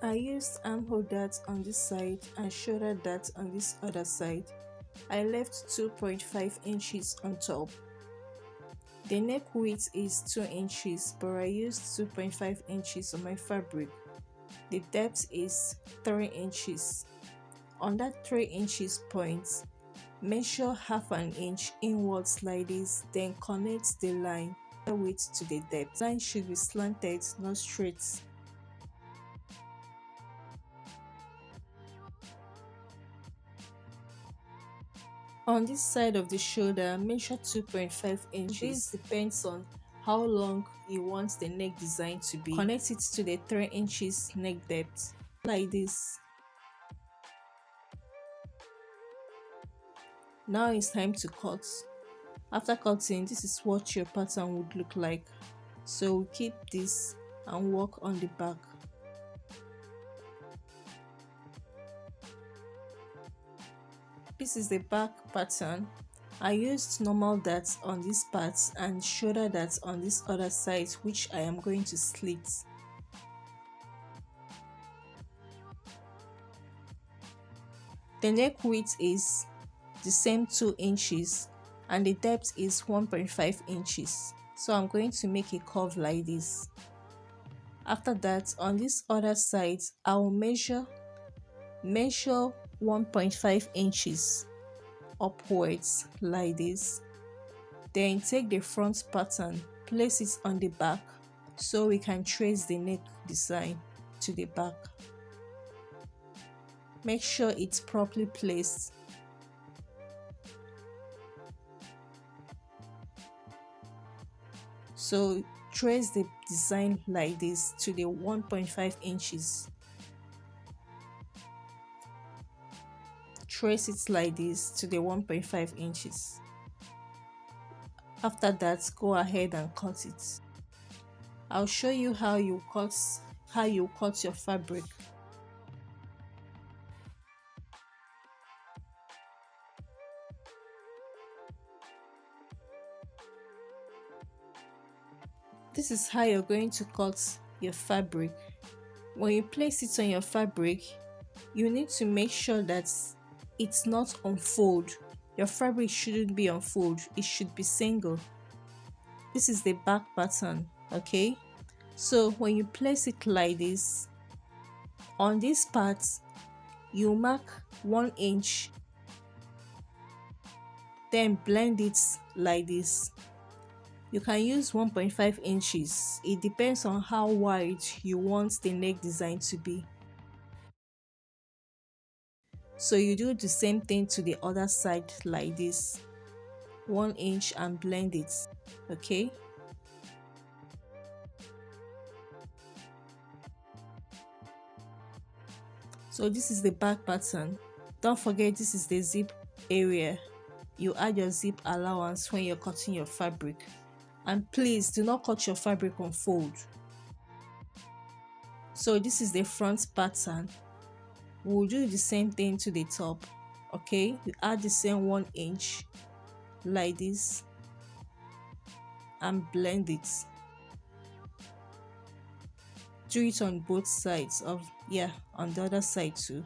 I used armhole darts on this side and shoulder darts on this other side. I left 2.5 inches on top. The neck width is 2 inches, but I used 2.5 inches on my fabric. The depth is 3 inches. On that 3 inches point, measure half an inch inwards like this, then connect the line width to the depth. The line should be slanted, not straight. On this side of the shoulder, measure 2.5 inches. This depends on how long you want the neck design to be. Connect it to the 3 inches neck depth like this. Now it's time to cut. After cutting, this is what your pattern would look like. So keep this and work on the back. This is the back pattern. I used normal darts on this part and shoulder darts on this other side, which I am going to slit. The neck width is the same 2 inches and the depth is 1.5 inches. So I'm going to make a curve like this. After that, on this other side, I will measure 1.5 inches upwards like this. Then take the front pattern, place it on the back so we can trace the neck design to the back. Make sure it's properly placed. So trace the design like this to the 1.5 inches. Trace it like this to the 1.5 inches. After that, go ahead and cut it. I'll show you how you cut your fabric. This is how you're going to cut your fabric. When you place it on your fabric, you need to make sure that it's not unfold. Your fabric shouldn't be unfold, it should be single. This is the back pattern, okay? So when you place it like this, on this part, you mark 1 inch, then blend it like this. You can use 1.5 inches. It depends on how wide you want the neck design to be. So you do the same thing to the other side like this. 1 inch and blend it, okay? So this is the back pattern. Don't forget, this is the zip area. You add your zip allowance when you're cutting your fabric. And please do not cut your fabric on fold. So this is the front pattern. We'll do the same thing to the top, okay? You add the same 1 inch like this and blend it. Do it on both sides on the other side too.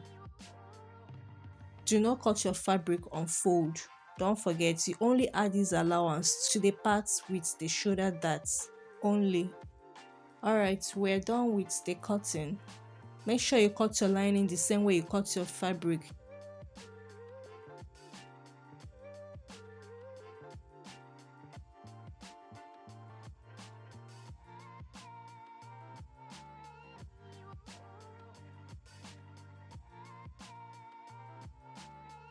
Do not cut your fabric on fold. Don't forget, you only add this allowance to the parts with the shoulder darts only. Alright, we're done with the cutting. Make sure you cut your lining the same way you cut your fabric.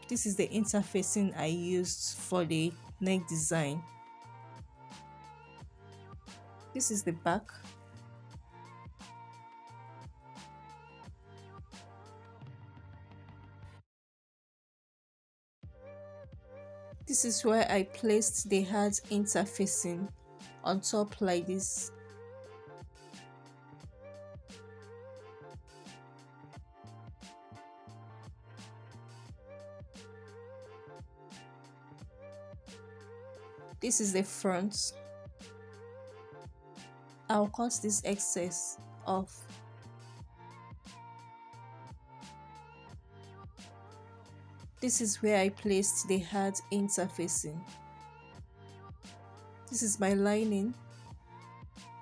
This is the interfacing I used for the neck design. This is the back. This is where I placed the hard interfacing on top like this. This is the front. I'll cut this excess off. This is where I placed the heart interfacing. This is my lining.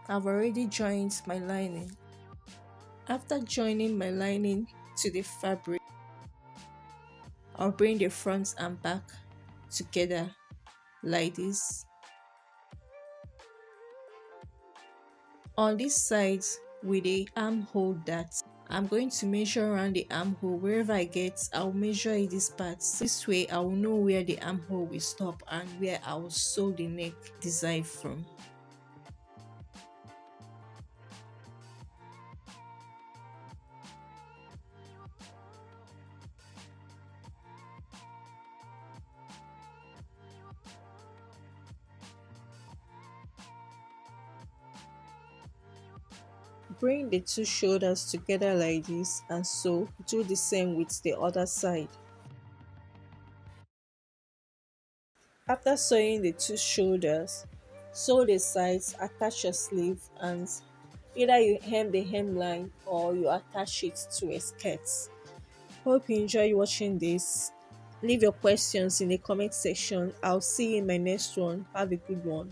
I've already joined my lining. After joining my lining to the fabric, I'll bring the front and back together like this. On this side with the armhole dart, I'm going to measure around the armhole. Wherever I get, I'll measure it this part. This way I will know where the armhole will stop and where I will sew the neck design from. Bring the two shoulders together like this and sew. Do the same with the other side. After sewing the two shoulders, sew the sides, attach your sleeve, and either you hem the hemline or you attach it to a skirt. Hope you enjoy watching this. Leave your questions in the comment section. I'll see you in my next one. Have a good one.